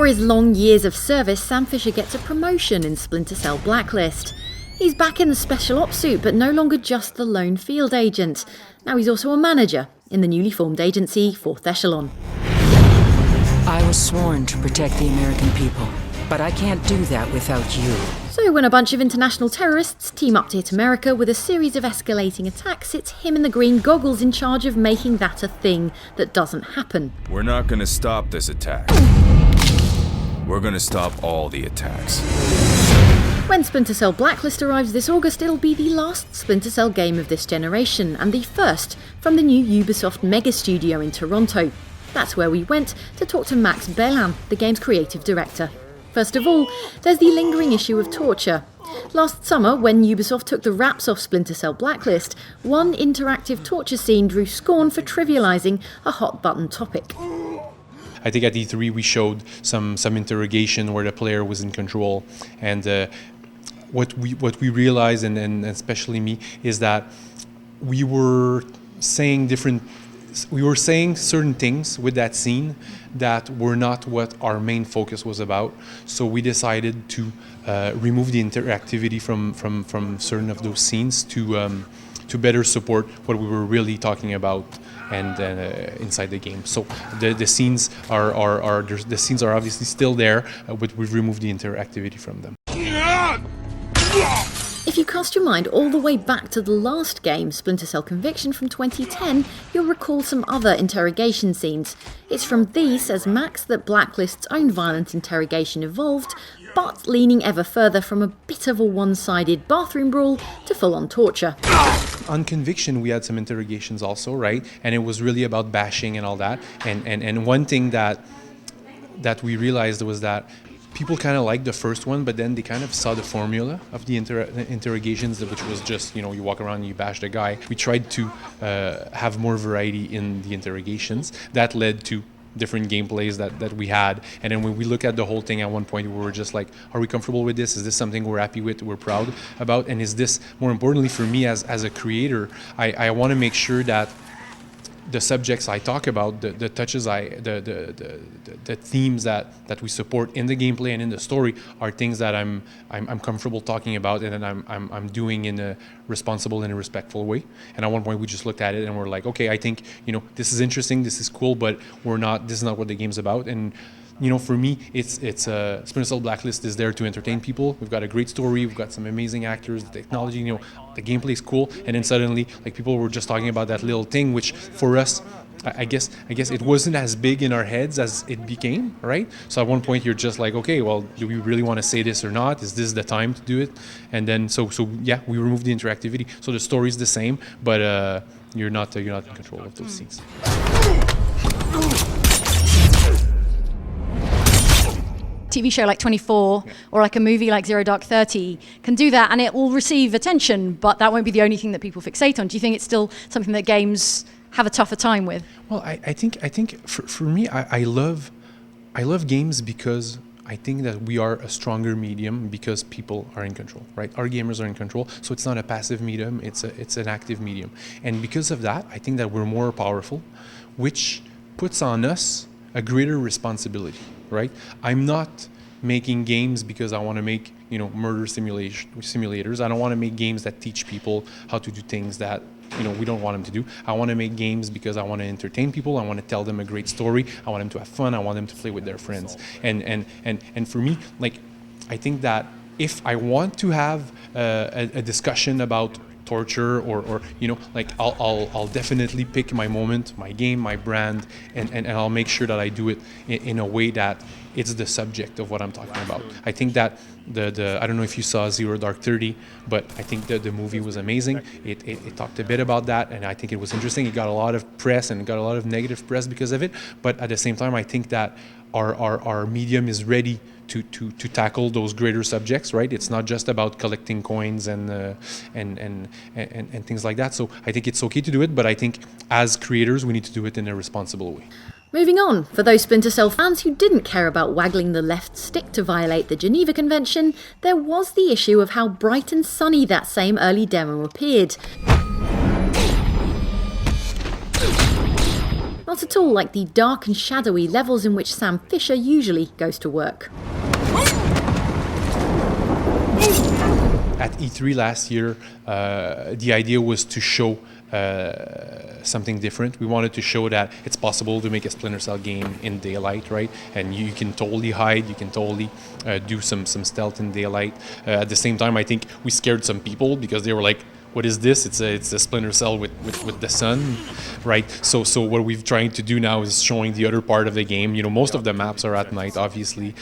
For his long years of service, Sam Fisher gets a promotion in Splinter Cell Blacklist. He's back in the special ops suit, but no longer just the lone field agent. Now he's also a manager in the newly formed agency, Fourth Echelon. I was sworn to protect the American people, but I can't do that without you. So when a bunch of international terrorists team up to hit America with a series of escalating attacks, it's him in the green goggles in charge of making that a thing that doesn't happen. We're not gonna stop this attack. We're gonna stop all the attacks. When Splinter Cell Blacklist arrives this August, it'll be the last Splinter Cell game of this generation, and the first from the new Ubisoft mega studio in Toronto. That's where we went to talk to Max Béland, the game's creative director. First of all, there's the lingering issue of torture. Last summer, when Ubisoft took the wraps off Splinter Cell Blacklist, one interactive torture scene drew scorn for trivialising a hot-button topic. I think at E3 we showed some interrogation where the player was in control, and what we realized, and especially me, is that we were saying certain things with that scene that were not what our main focus was about. So we decided to remove the interactivity from certain of those scenes to better support what we were really talking about and inside the game. So the scenes are obviously still there, but we've removed the interactivity from them. If you cast your mind all the way back to the last game, Splinter Cell Conviction from 2010, you'll recall some other interrogation scenes. It's from these, says Max, that Blacklist's own violent interrogation evolved, but leaning ever further from a bit of a one-sided bathroom brawl to full-on torture. On Conviction, we had some interrogations also, right? And it was really about bashing and all that. And one thing that we realized was that people kind of liked the first one, but then they kind of saw the formula of the interrogations, which was just, you walk around and you bash the guy. We tried to have more variety in the interrogations. That led to different gameplays that we had. And then when we look at the whole thing, at one point we were just like, are we comfortable with this? Is this something we're happy with, we're proud about? And is this, more importantly for me as a creator, I want to make sure that the subjects I talk about, the touches the themes that we support in the gameplay and in the story are things that I'm comfortable talking about, and then I'm doing in a responsible and a respectful way. And at one point we just looked at it and we're like, okay, I think this is interesting, this is cool, but this is not what the game's about. And for me, it's Splinter Cell Blacklist is there to entertain people. We've got a great story, we've got some amazing actors, the technology, the gameplay is cool, and then suddenly, people were just talking about that little thing, which for us, I guess it wasn't as big in our heads as it became, right? So at one point you're just like, okay, well, do we really want to say this or not? Is this the time to do it? And then so yeah, we removed the interactivity. So the story's the same, but you're not in control of those scenes. TV show like 24 or like a movie like Zero Dark 30 can do that, and it will receive attention, but that won't be the only thing that people fixate on. Do you think it's still something that games have a tougher time with? Well, I think for me, I love games because I think that we are a stronger medium because people are in control, right? Our gamers are in control, so it's not a passive medium, it's an active medium. And because of that, I think that we're more powerful, which puts on us a greater responsibility, right? I'm not making games because I want to make, murder simulators. I don't want to make games that teach people how to do things that, we don't want them to do. I want to make games because I want to entertain people. I want to tell them a great story. I want them to have fun. I want them to play with their friends. And for me, I think that if I want to have a discussion about torture or I'll definitely pick my moment, my game, my brand, and I'll make sure that I do it in a way that it's the subject of what I'm talking about. I think that I don't know if you saw Zero Dark 30, but I think that the movie was amazing. It talked a bit about that, and I think it was interesting. It got a lot of press and got a lot of negative press because of it, but at the same time I think that our medium is ready to tackle those greater subjects, right? It's not just about collecting coins and things like that. So I think it's okay to do it, but I think as creators we need to do it in a responsible way. Moving on, for those Splinter Cell fans who didn't care about waggling the left stick to violate the Geneva Convention, there was the issue of how bright and sunny that same early demo appeared. not at all like the dark and shadowy levels in which Sam Fisher usually goes to work. At E3 last year, the idea was to show something different. We wanted to show that it's possible to make a Splinter Cell game in daylight, right? And you can totally hide, you can totally do some stealth in daylight. At the same time, I think we scared some people because they were like, what is this? It's a Splinter Cell with the sun, right? So what we're trying to do now is showing the other part of the game. You know, most of the maps are at night, obviously.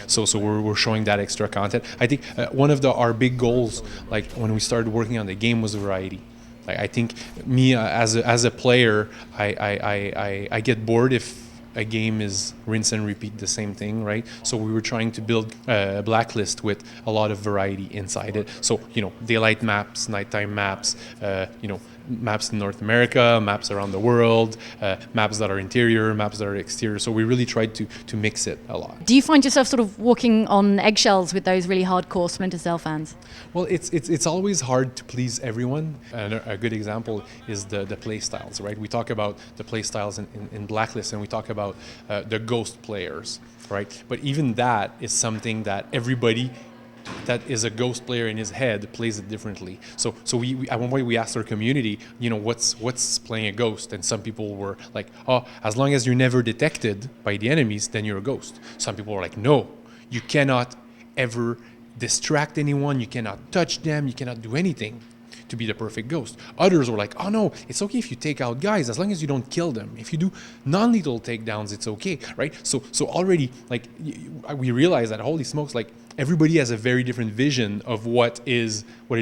So we're showing that extra content. I think one of our big goals, like when we started working on the game, was variety. Like, I think me as a player, I get bored if a game is rinse and repeat the same thing, right? So we were trying to build a Blacklist with a lot of variety inside it. So, you know, daylight maps, nighttime maps, you know, maps in North America, maps around the world, maps that are interior, maps that are exterior. So we really tried to mix it a lot. Do you find yourself sort of walking on eggshells with those really hardcore Splinter Cell fans? Well, it's always hard to please everyone. And a good example is the play styles, right? We talk about the play styles in Blacklist, and we talk about the ghost players, right? But even that is something that everybody that is a ghost player in his head plays it differently. So we at one point we asked our community, you know, what's playing a ghost, and some people were like, oh, as long as you're never detected by the enemies, then you're a ghost. Some people were like, no, you cannot ever distract anyone, you cannot touch them, you cannot do anything to be the perfect ghost. Others were like, oh no, it's okay if you take out guys as long as you don't kill them. If you do non-lethal takedowns, it's okay, right? So already, like, we realized that, holy smokes, like, everybody has a very different vision of what it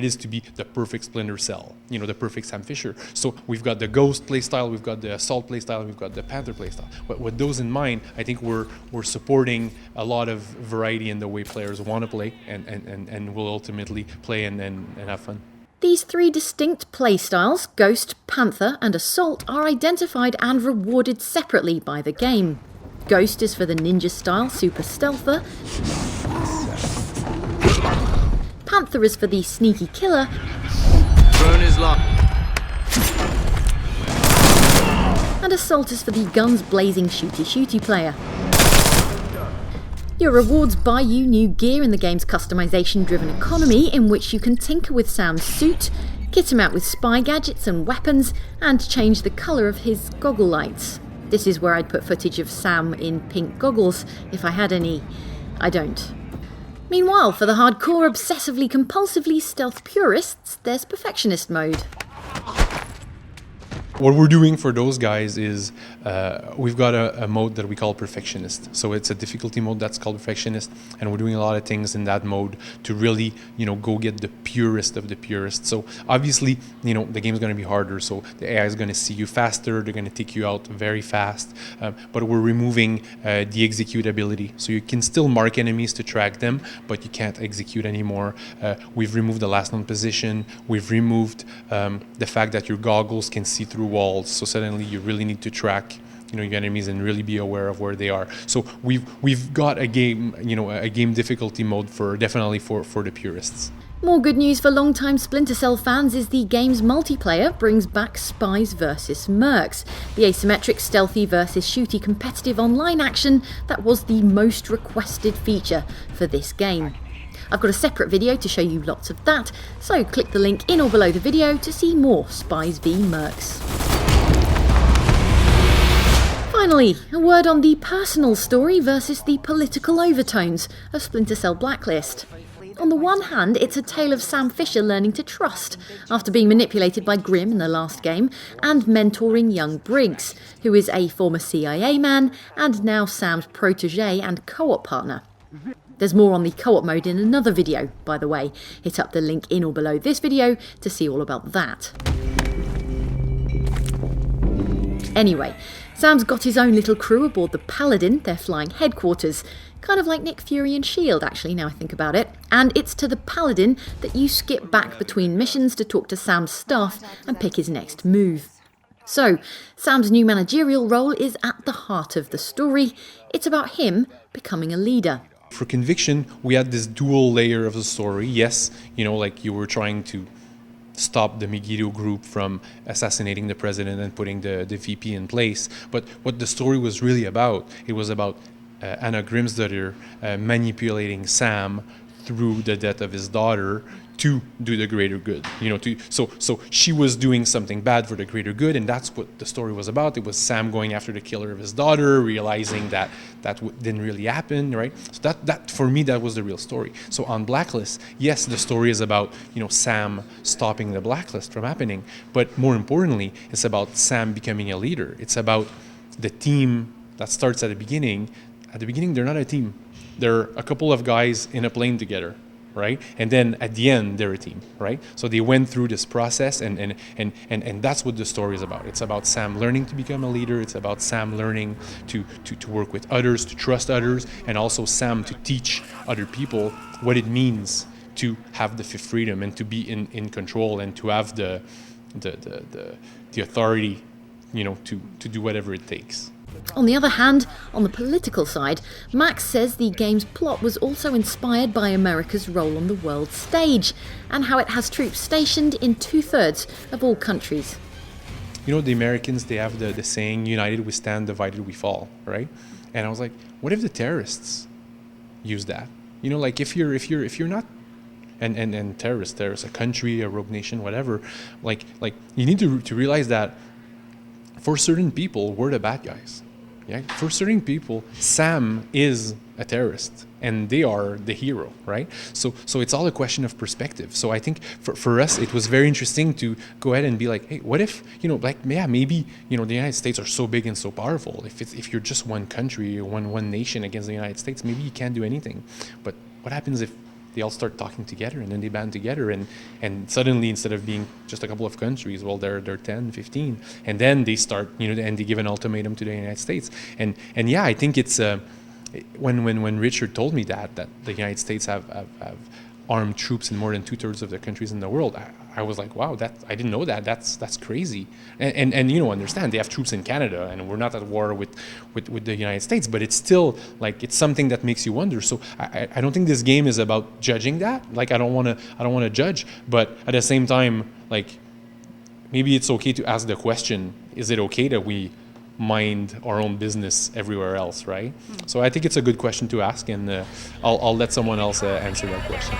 is to be the perfect Splinter Cell, you know, the perfect Sam Fisher. So we've got the Ghost playstyle, we've got the Assault playstyle, and we've got the Panther playstyle. But with those in mind, I think we're supporting a lot of variety in the way players want to play, and will ultimately play and have fun. These three distinct playstyles, Ghost, Panther and Assault, are identified and rewarded separately by the game. Ghost is for the ninja style super stealther. Panther is for the sneaky killer. Drone is locked. And Assault is for the guns blazing shooty player. Your rewards buy you new gear in the game's customization-driven economy, in which you can tinker with Sam's suit, kit him out with spy gadgets and weapons, and change the colour of his goggle lights. This is where I'd put footage of Sam in pink goggles, if I had any. I don't. Meanwhile, for the hardcore, obsessively compulsively stealth purists, there's Perfectionist mode. What we're doing for those guys is we've got a mode that we call Perfectionist. So it's a difficulty mode that's called Perfectionist, and we're doing a lot of things in that mode to really, you know, go get the purest of the purest. So obviously, you know, the game's going to be harder. So the AI is going to see you faster. They're going to take you out very fast. But we're removing the execute ability. So you can still mark enemies to track them, but you can't execute anymore. We've removed the last known position. We've removed the fact that your goggles can see through walls, so suddenly you really need to track, you know, your enemies and really be aware of where they are. So we've got a game, you know, a game difficulty mode definitely for the purists. More good news for long-time Splinter Cell fans is the game's multiplayer brings back Spies vs Mercs, the asymmetric stealthy versus shooty competitive online action that was the most requested feature for this game. I've got a separate video to show you lots of that, so click the link in or below the video to see more Spies v Mercs. Finally, a word on the personal story versus the political overtones of Splinter Cell Blacklist. On the one hand, it's a tale of Sam Fisher learning to trust after being manipulated by Grimm in the last game, and mentoring young Briggs, who is a former CIA man and now Sam's protege and co-op partner. There's more on the co-op mode in another video, by the way. Hit up the link in or below this video to see all about that. Anyway, Sam's got his own little crew aboard the Paladin, their flying headquarters. Kind of like Nick Fury and S.H.I.E.L.D. actually, now I think about it. And it's to the Paladin that you skip back between missions to talk to Sam's staff and pick his next move. So, Sam's new managerial role is at the heart of the story. It's about him becoming a leader. For Conviction, we had this dual layer of the story. Yes, you know, like you were trying to stop the Megiddo group from assassinating the president and putting the VP in place. But what the story was really about, it was about Anna Grimsdottir manipulating Sam through the death of his daughter to do the greater good. So she was doing something bad for the greater good, and that's what the story was about. It was Sam going after the killer of his daughter, realizing that didn't really happen, right? So that for me, that was the real story. So on Blacklist, yes, the story is about Sam stopping the blacklist from happening, but more importantly, it's about Sam becoming a leader. It's about the team that starts at the beginning. At the beginning, they're not a team. They're a couple of guys in a plane together, right? And then at the end, they're a team, right? So they went through this process, and that's what the story is about. It's about Sam learning to become a leader. It's about Sam learning to work with others, to trust others, and also Sam to teach other people what it means to have the fifth freedom and to be in control and to have the authority, to do whatever it takes. On the other hand, on the political side, Max says the game's plot was also inspired by America's role on the world stage and how it has troops stationed in 2/3 of all countries. The Americans, they have the saying, united we stand, divided we fall, right? And I was like, what if the terrorists use that? Like if you're not and terrorists, a country, a rogue nation, whatever, like you need to realize that for certain people, we're the bad guys. Yeah, for certain people, Sam is a terrorist, and they are the hero, right? So it's all a question of perspective. So I think for us, it was very interesting to go ahead and be like, hey, what if, maybe, the United States are so big and so powerful. If you're just one country, one nation against the United States, maybe you can't do anything. But what happens if they all start talking together and then they band together and suddenly instead of being just a couple of countries, well, they're 10, 15, and then they start, and they give an ultimatum to the United States. And yeah, I think it's when Richard told me that the United States have armed troops in more than 2/3 of the countries in the world, I was like, wow, I didn't know that. That's crazy. And understand they have troops in Canada, and we're not at war with the United States, but it's still like it's something that makes you wonder. So I don't think this game is about judging that. Like I don't want to judge, but at the same time, like maybe it's okay to ask the question: is it okay that we mind our own business everywhere else, right? So I think it's a good question to ask, and I'll let someone else answer that question.